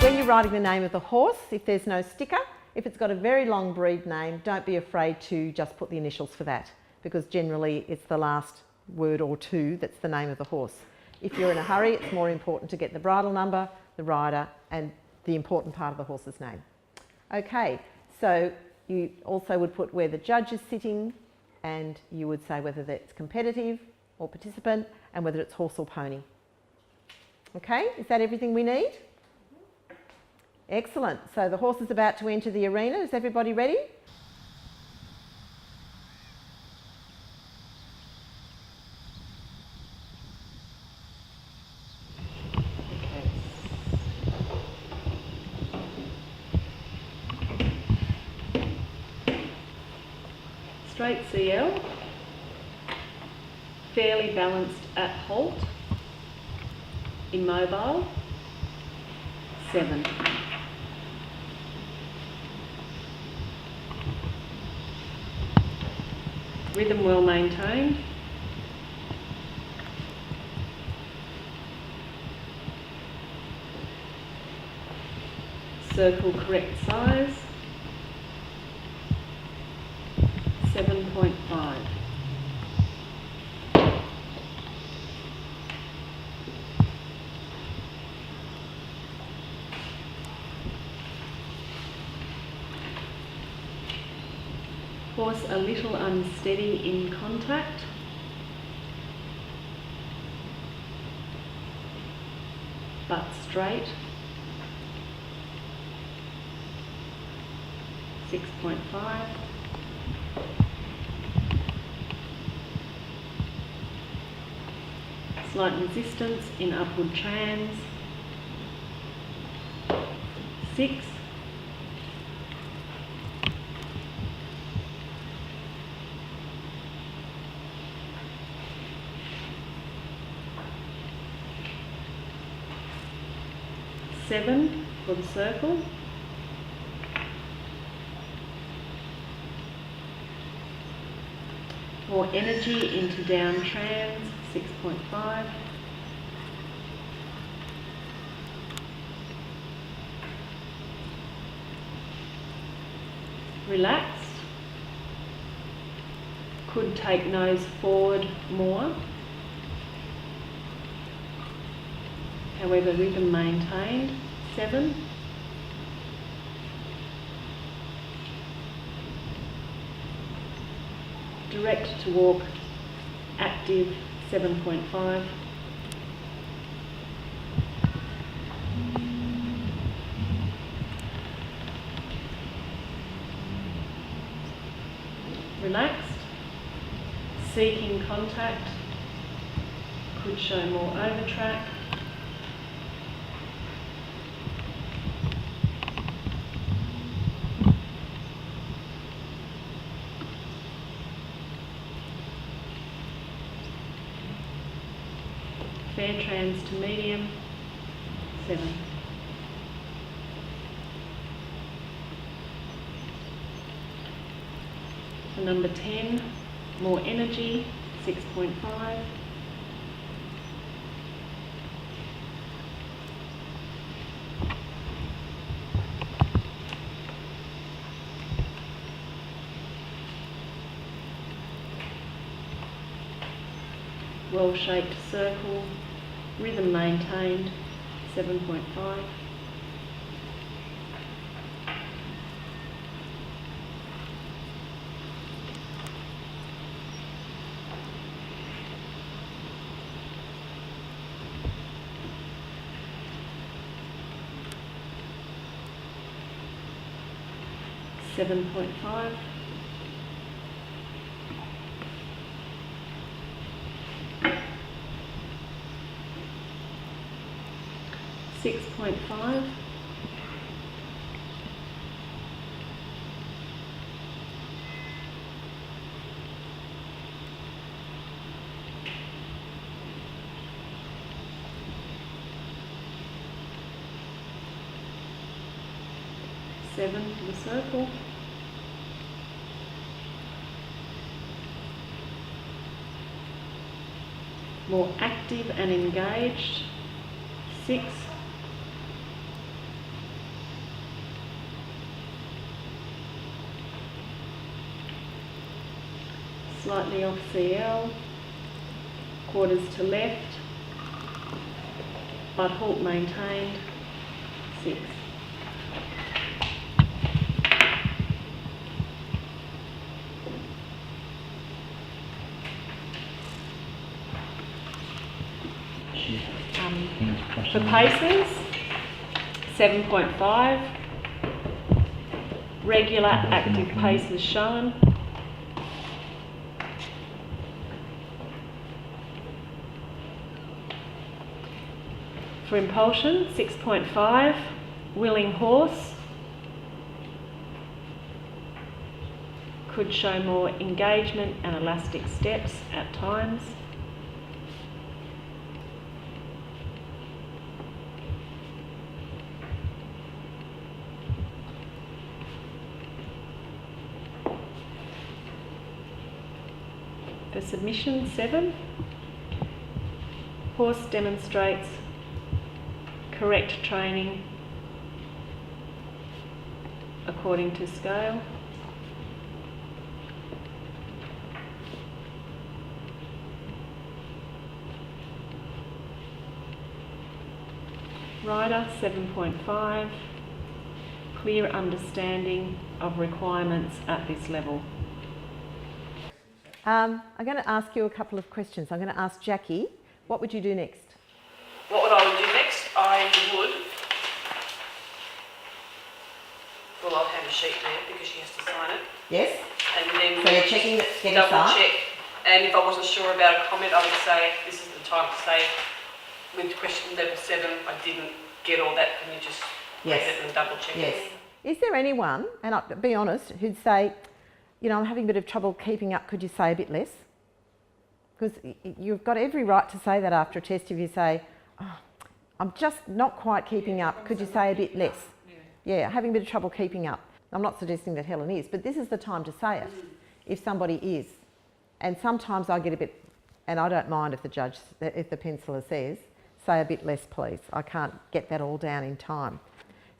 When you're writing the name of the horse, if there's no sticker, if it's got a very long breed name, don't be afraid to just put the initials for that, because generally it's the last word or two that's the name of the horse. If you're in a hurry, it's more important to get the bridle number, the rider, and the important part of the horse's name. Okay, so you also would put where the judge is sitting, and you would say whether that's competitive or participant, and whether it's horse or pony. Okay, is that everything we need? Excellent. So the horse is about to enter the arena. Is everybody ready? Straight CL, fairly balanced at halt, immobile, 7. Rhythm well maintained. Circle correct size, 7.5. Horse a little unsteady in contact. But straight. 6.5. Slight resistance in upward trans. 6. Seven for the circle. More energy into down trans, 6.5. Relaxed. Could take nose forward more. However, rhythm maintained, 7. Direct to walk, active, 7.5. Relaxed, seeking contact, could show more over track. Fair trans to medium, 7. For number 10, more energy, 6.5. Well-shaped circle, rhythm maintained, 7.5. $7.5. $6.5. $7 for the circle. More active and engaged, 6. slightly off CL, quarters to left, but halt maintained, 6. For paces, 7.5, regular active paces shown. For impulsion, 6.5, willing horse, could show more engagement and elastic steps at times. For submission, 7, horse demonstrates correct training according to scale. Rider, 7.5, clear understanding of requirements at this level. I'm going to ask you a couple of questions. I'm going to ask Jackie, what would you do next? What would I do next? I would... Well, I'll have a sheet there because she has to sign it. Yes. And then So you're checking that it's getting double signed? check. And if I wasn't sure about a comment, I would say, this is the time to say, with question level 7, I didn't get all that. Can you just read it and double check Yes. it? Is there anyone, and I'll be honest, who'd say, you know, I'm having a bit of trouble keeping up, could you say a bit less? Because you've got every right to say that after a test if you say, oh, I'm just not quite keeping up, could you say a bit less? Yeah, having a bit of trouble keeping up. I'm not suggesting that Helen is, but this is the time to say it, if somebody is. And sometimes I get a bit, and I don't mind if the judge, if the penciler says, say a bit less please, I can't get that all down in time.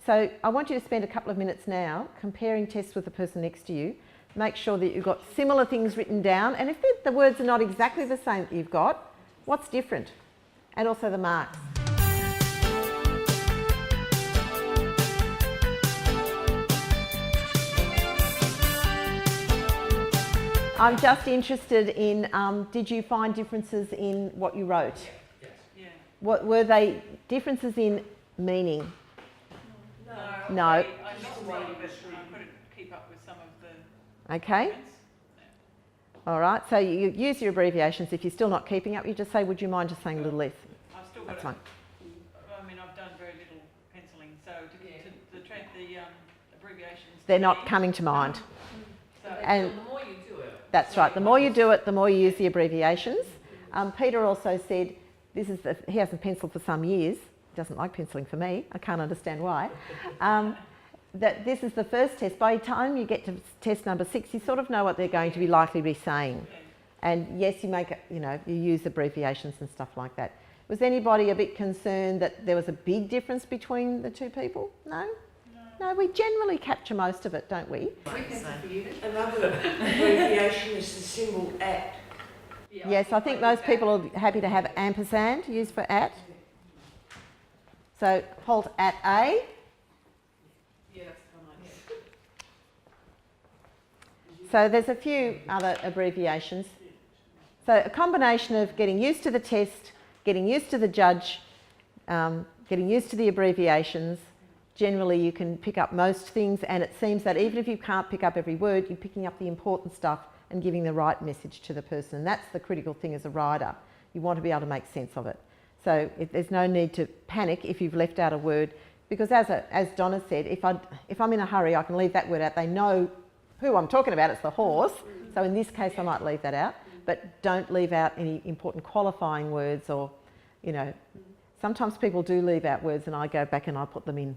So I want you to spend a couple of minutes now comparing tests with the person next to you. Make sure that you've got similar things written down, and if the words are not exactly the same that you've got, what's different? And also the marks. I'm just interested in, did you find differences in what you wrote? Yes. Yeah. What were they differences in meaning? No. I just wrote, but I couldn't keep up with some of the Okay. comments. All right. So you use your abbreviations. If you're still not keeping up, you just say, "Would you mind just saying a little less?" I've still got That's fine. I mean, I've done very little penciling, so the abbreviations... They're not coming to mind. So And the more you do it... that's right. The more you do it, the more you use the abbreviations. Peter also said, he hasn't penciled for some years. He doesn't like penciling for me. I can't understand why. That this is the first test. By the time you get to test number 6, you sort of know what they're going to be likely to be saying. And yes, you use abbreviations and stuff like that. Was anybody a bit concerned that there was a big difference between the two people? No? No, we generally capture most of it, don't we? Another abbreviation is the symbol at. Yes, I think most people are happy to have ampersand used for at. So halt at A. So there's a few other abbreviations. So a combination of getting used to the test, getting used to the judge, getting used to the abbreviations. Generally you can pick up most things, and it seems that even if you can't pick up every word, you're picking up the important stuff and giving the right message to the person. And that's the critical thing as a rider. You want to be able to make sense of it. So there's no need to panic if you've left out a word, because as Donna said, if I'm in a hurry, I can leave that word out. They know who I'm talking about, it's the horse. So in this case, I might leave that out, but don't leave out any important qualifying words, or, sometimes people do leave out words and I go back and I put them in,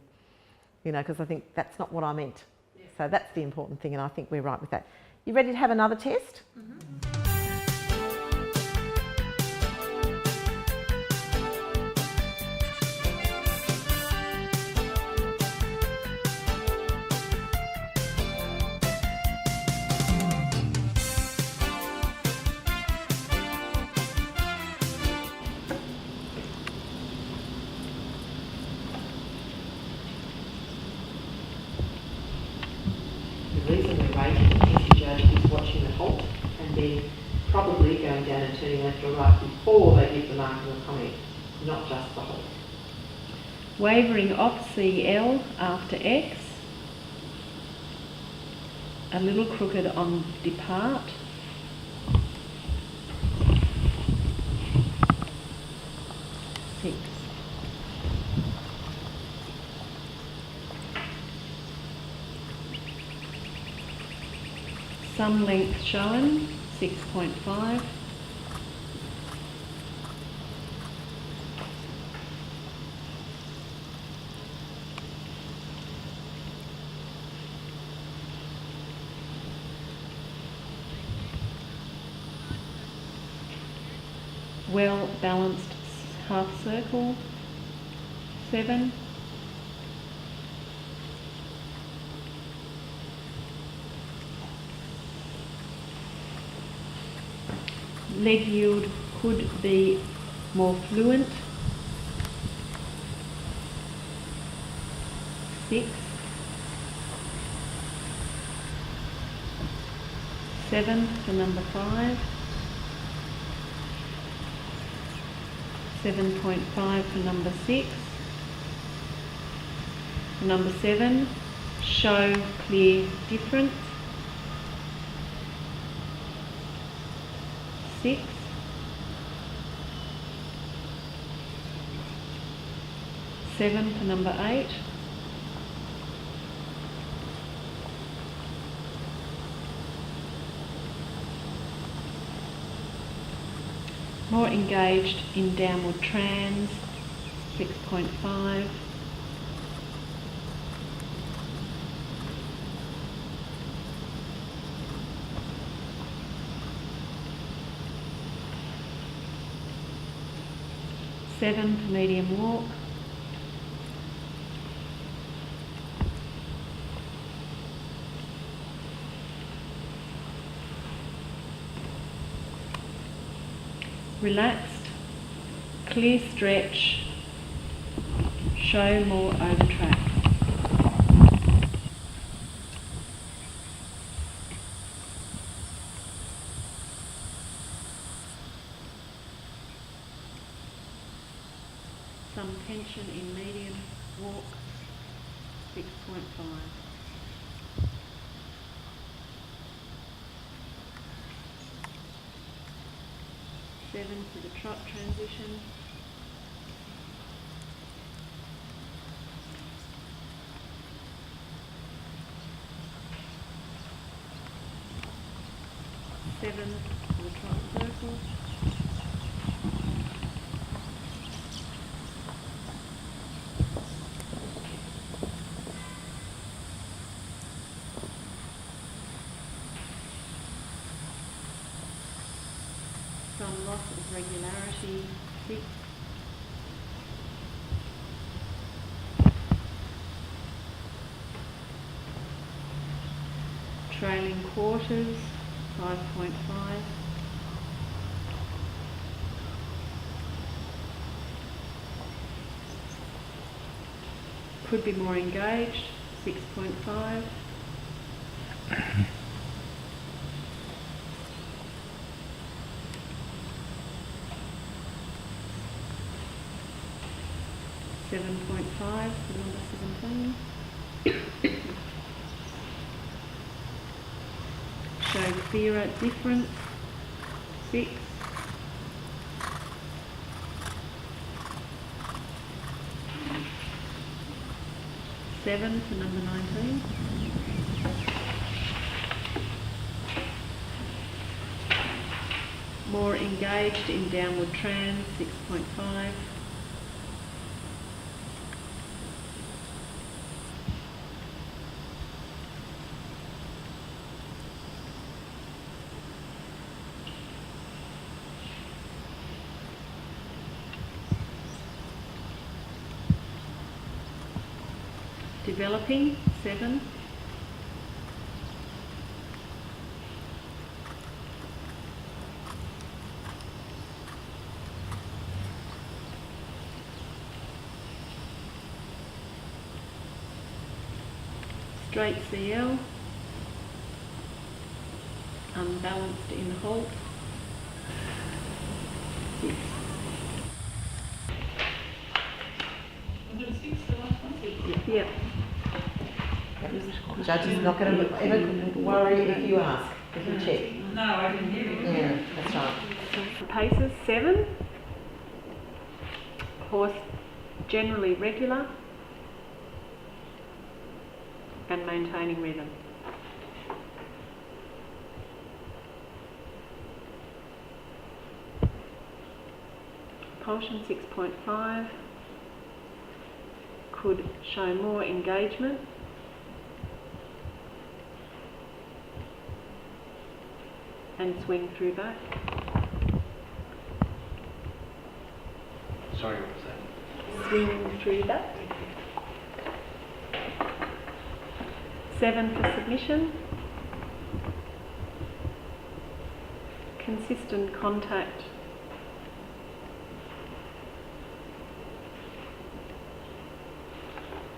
because I think that's not what I meant. Yeah. So that's the important thing, and I think we're right with that. You ready to have another test? be probably going down and turning left or right before they give the marking or comment, not just the horse. Wavering off CL after X. A little crooked on depart. Six. Some length shown, 6.5. Well balanced half circle, 7. Leg yield could be more fluent, 6. 7 for number 5. 7.5 for number 6. Number 7, show clear difference. 6. 7 for number 8. More engaged in downward trans, 6.5. Seven for medium walk. Relaxed, clear stretch, show more over track. Some tension in medium walk, 6.5. Seven for the trot transition. Seven for the trot circle. Some loss of regularity, 6. Trailing quarters, 5.5. Could be more engaged, 6.5. $7.5 for number 17. Show clearer difference, 6. $7 for number 19. More engaged in downward trans, 6.5. Developing, 7. Straight CL, unbalanced in halt. 6. Was it 6, the last one? Yep. Judge is not going to ever worry if you ask, if you check. No, I didn't hear you. Yeah, that's right. For paces, 7. Horse generally regular and maintaining rhythm. Propulsion 6.5 could show more engagement and swing through back. Sorry, what was that? Swing through back. 7 for submission. Consistent contact.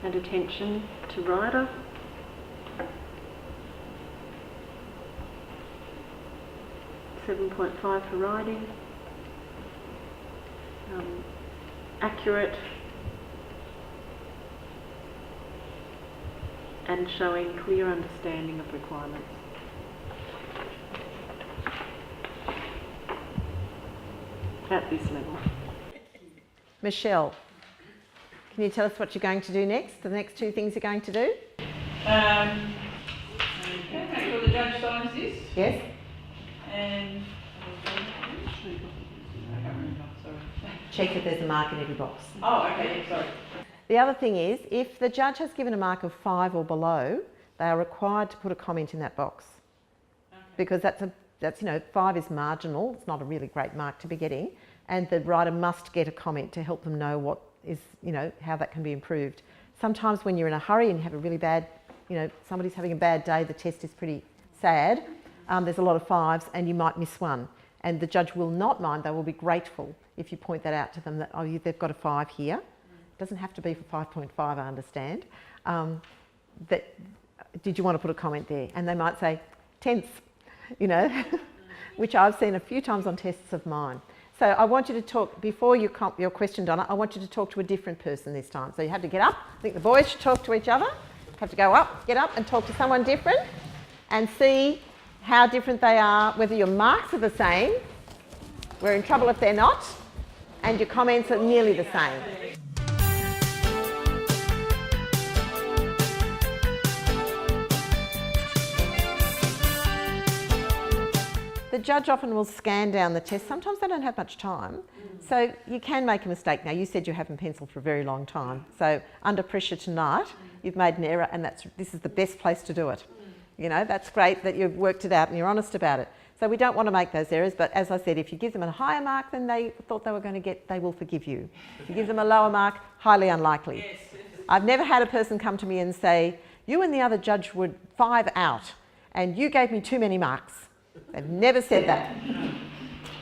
And attention to rider. .5 for riding. Accurate and showing clear understanding of requirements. At this level. Michelle, can you tell us what you're going to do next? The next 2 things you're going to do? Okay, make sure the judge signs this. Yes? And I can't remember, sorry. Check that there's a mark in every box. Oh, okay, yeah, sorry. The other thing is, if the judge has given a mark of 5 or below, they are required to put a comment in that box. Okay. Because that's 5 is marginal, it's not a really great mark to be getting, and the rider must get a comment to help them know what is, how that can be improved. Sometimes when you're in a hurry and you have a really bad, somebody's having a bad day, the test is pretty sad, there's a lot of 5s and you might miss one. And the judge will not mind, they will be grateful if you point that out to them, that, they've got a 5 here. It doesn't have to be for 5.5, I understand. Did you want to put a comment there? And they might say, tense, which I've seen a few times on tests of mine. So I want you to talk, before your question, Donna, I want you to talk to a different person this time. So you have to get up. I think the boys should talk to each other. Have to go up, get up and talk to someone different and see how different they are, whether your marks are the same, we're in trouble if they're not, and your comments are nearly the same. The judge often will scan down the test. Sometimes they don't have much time, so you can make a mistake. Now, you said you haven't penciled for a very long time, so under pressure tonight, you've made an error, and this is the best place to do it. That's great that you've worked it out and you're honest about it. So we don't want to make those errors, but as I said, if you give them a higher mark than they thought they were going to get, they will forgive you. If you give them a lower mark, highly unlikely. Yes. I've never had a person come to me and say, you and the other judge were 5 out and you gave me too many marks. They've never said that.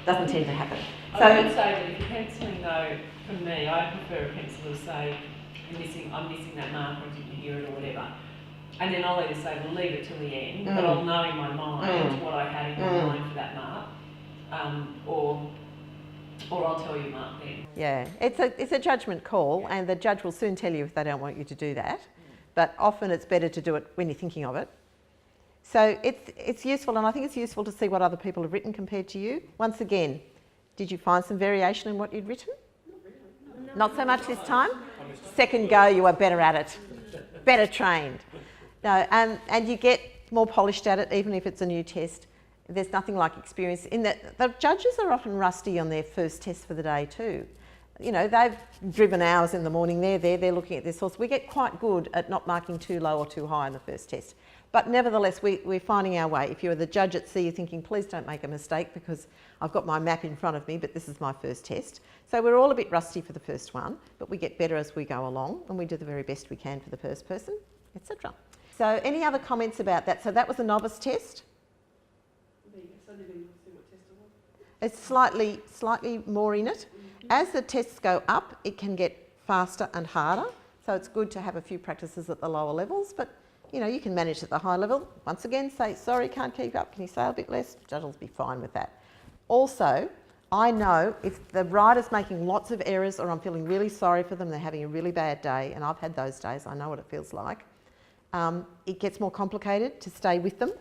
Doesn't tend to happen. I would say that if you're penciling though, for me, I prefer a pencil to say, I'm missing that mark or I didn't hear it or whatever. And then I'll either say, well, leave it till the end, but I'll know in my mind what I had in my mind for that mark, or I'll tell you mark then. Yeah, it's a judgment call, and the judge will soon tell you if they don't want you to do that, but often it's better to do it when you're thinking of it. So it's useful, and I think it's useful to see what other people have written compared to you. Once again, did you find some variation in what you'd written? Not so much this time? Second go, you are better at it, better trained. No, and you get more polished at it, even if it's a new test. There's nothing like experience in that. The judges are often rusty on their first test for the day too. They've driven hours in the morning, they're looking at this horse. We get quite good at not marking too low or too high in the first test. But nevertheless, we're finding our way. If you're the judge at sea, you're thinking, please don't make a mistake because I've got my map in front of me, but this is my first test. So we're all a bit rusty for the first one, but we get better as we go along and we do the very best we can for the first person, etc. So any other comments about that? So that was a novice test. Yes, I didn't even see what test it was. It's slightly more in it. As the tests go up, it can get faster and harder. So it's good to have a few practices at the lower levels, but you know, you can manage at the high level. Once again, say, sorry, can't keep up, can you say a bit less? Judge will be fine with that. Also, I know if the rider's making lots of errors or I'm feeling really sorry for them, they're having a really bad day, and I've had those days, I know what it feels like, it gets more complicated to stay with them.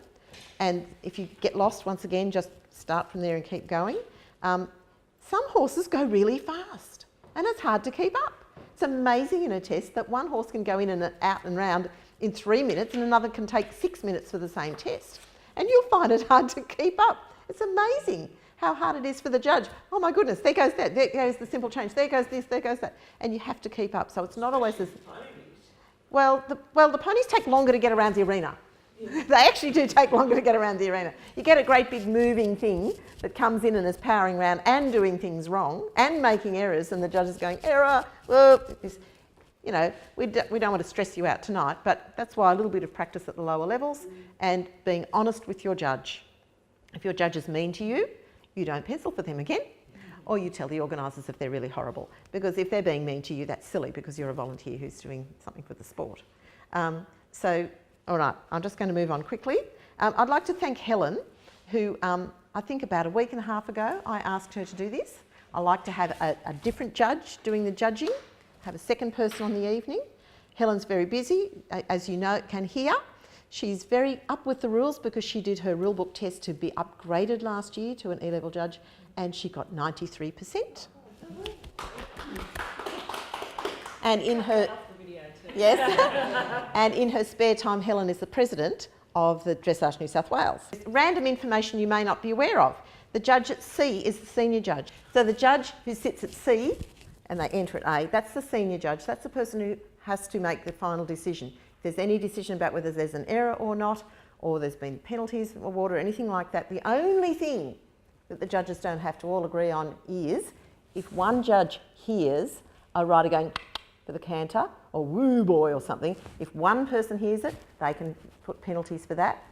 And if you get lost, once again, just start from there and keep going. Some horses go really fast and it's hard to keep up. It's amazing in a test that one horse can go in and out and round in 3 minutes and another can take 6 minutes for the same test. And you'll find it hard to keep up. It's amazing how hard it is for the judge. Oh my goodness, there goes that, there goes the simple change, there goes this, there goes that. And you have to keep up. So it's not always as... Well, the ponies take longer to get around the arena. They actually do take longer to get around the arena. You get a great big moving thing that comes in and is powering around and doing things wrong and making errors, and the judge is going, error, you know, we don't want to stress you out tonight, but that's why a little bit of practice at the lower levels and being honest with your judge. If your judge is mean to you, you don't pencil for them again, or you tell the organisers if they're really horrible, because if they're being mean to you, that's silly because you're a volunteer who's doing something for the sport. All right, I'm just going to move on quickly. I'd like to thank Helen, who I think about a week and a half ago, I asked her to do this. I like to have a different judge doing the judging, have a second person on the evening. Helen's very busy, as you know, can hear. She's very up with the rules because she did her rule book test to be upgraded last year to an E-level judge, and she got 93%. And in her... Yes, and in her spare time, Helen is the president of the Dressage New South Wales. Random information you may not be aware of. The judge at C is the senior judge. So the judge who sits at C and they enter at A, that's the senior judge. That's the person who has to make the final decision. If there's any decision about whether there's an error or not, or there's been penalties awarded or anything like that, the only thing that the judges don't have to all agree on is if one judge hears a rider going for the canter or woo boy or something, if one person hears it, they can put penalties for that.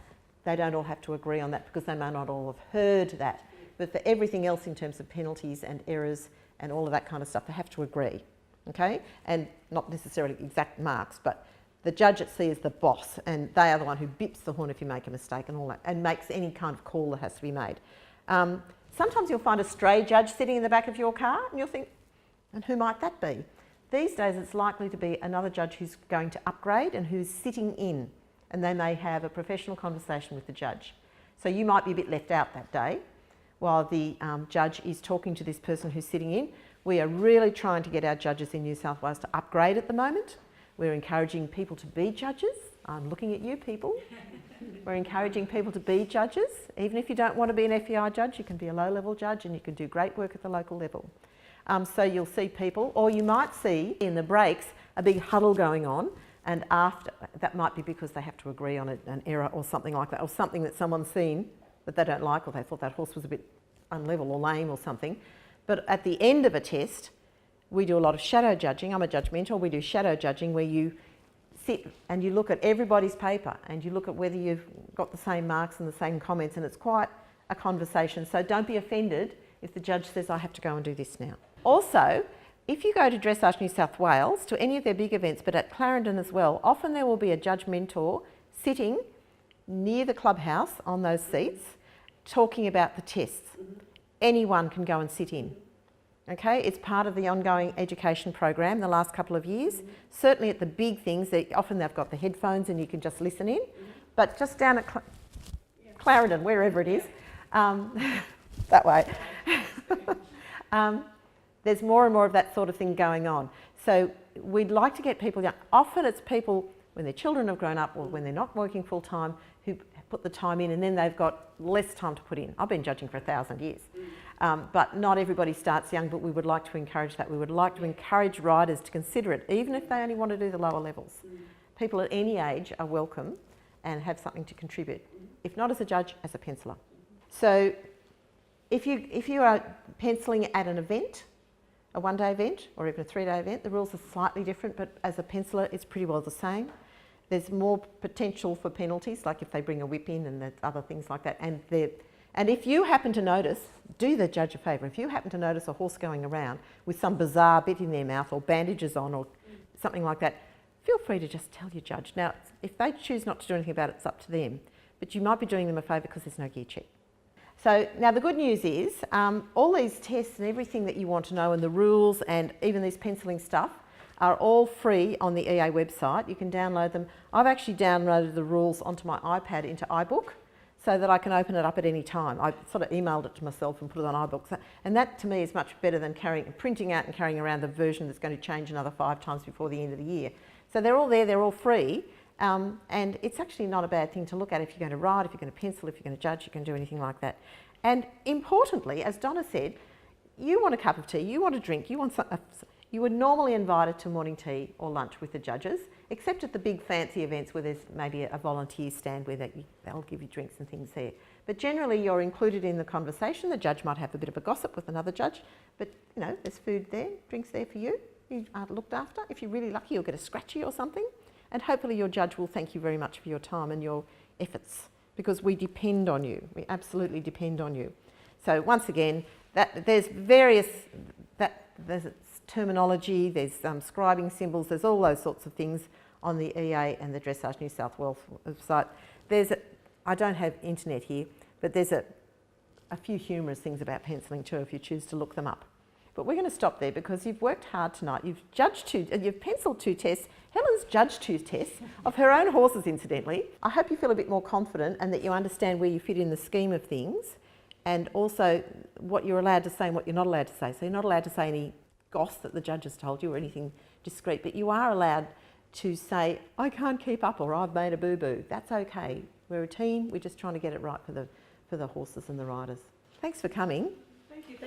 They don't all have to agree on that because they may not all have heard that. But for everything else in terms of penalties and errors and all of that kind of stuff, they have to agree, okay? And not necessarily exact marks, but the judge at C is the boss and they are the one who bips the horn if you make a mistake and all that, and makes any kind of call that has to be made. Sometimes you'll find a stray judge sitting in the back of your car and you'll think, and who might that be? These days it's likely to be another judge who's going to upgrade and who's sitting in, and they may have a professional conversation with the judge. So you might be a bit left out that day while the judge is talking to this person who's sitting in. We are really trying to get our judges in New South Wales to upgrade at the moment. We're encouraging people to be judges. I'm looking at you people. We're encouraging people to be judges. Even if you don't want to be an FEI judge, you can be a low-level judge and you can do great work at the local level. So you'll see people, or you might see in the breaks a big huddle going on, and after that might be because they have to agree on an error or something like that, or something that someone's seen that they don't like, or they thought that horse was a bit unlevel or lame or something. But at the end of a test, we do a lot of shadow judging. I'm a judge mentor. We do shadow judging where you sit and you look at everybody's paper and you look at whether you've got the same marks and the same comments, and it's quite a conversation. So don't be offended if the judge says, I have to go and do this now. Also, if you go to Dressage New South Wales, to any of their big events, but at Clarendon as well, often there will be a judge mentor sitting near the clubhouse on those seats talking about the tests. Anyone can go and sit in. Okay, it's part of the ongoing education program the last couple of years. Certainly at the big things, often they've got the headphones and you can just listen in. But just down at Clarendon, wherever it is, that way, there's more and more of that sort of thing going on. So we'd like to get people young. Often it's people when their children have grown up or when they're not working full time who put the time in, and then they've got less time to put in. I've been judging for 1,000 years. But not everybody starts young, but we would like to encourage that. We would like to encourage riders to consider it, even if they only want to do the lower levels. People at any age are welcome and have something to contribute, if not as a judge, as a penciler. So if you are penciling at an event, a one-day event or even a 3-day event, the rules are slightly different, but as a penciler, it's pretty well the same. There's more potential for penalties, like if they bring a whip in and other things like that. And if you happen to notice, do the judge a favour, if you happen to notice a horse going around with some bizarre bit in their mouth or bandages on or something like that, feel free to just tell your judge. Now, if they choose not to do anything about it, it's up to them. But you might be doing them a favour because there's no gear check. So now the good news is all these tests and everything that you want to know and the rules and even this penciling stuff are all free on the EA website. You can download them. I've actually downloaded the rules onto my iPad into iBook so that I can open it up at any time. I sort of emailed it to myself and put it on iBooks. And that to me is much better than printing out and carrying around the version that's going to change another 5 times before the end of the year. So they're all there, they're all free. And it's actually not a bad thing to look at if you're going to write, if you're going to pencil, if you're going to judge, you can do anything like that. And importantly, as Donna said, you want a cup of tea, you want a drink, you want you were normally invited to morning tea or lunch with the judges, except at the big fancy events where there's maybe a volunteer stand where they'll give you drinks and things there. But generally you're included in the conversation. The judge might have a bit of a gossip with another judge, but you know, there's food there, drinks there for you. You are looked after. If you're really lucky, you'll get a scratchy or something. And hopefully your judge will thank you very much for your time and your efforts, because we depend on you. We absolutely depend on you. So once again, there's terminology, there's scribing symbols, there's all those sorts of things on the EA and the Dressage New South Wales website. I don't have internet here, but there's a few humorous things about penciling too if you choose to look them up. But we're going to stop there because you've worked hard tonight. You've penciled 2 tests. Helen's judged 2 tests of her own horses, incidentally. I hope you feel a bit more confident and that you understand where you fit in the scheme of things, and also what you're allowed to say and what you're not allowed to say. So you're not allowed to say any goss that the judge has told you or anything discreet, but you are allowed to say, I can't keep up, or I've made a boo-boo. That's okay. We're a team. We're just trying to get it right for the horses and the riders. Thanks for coming. Thank you.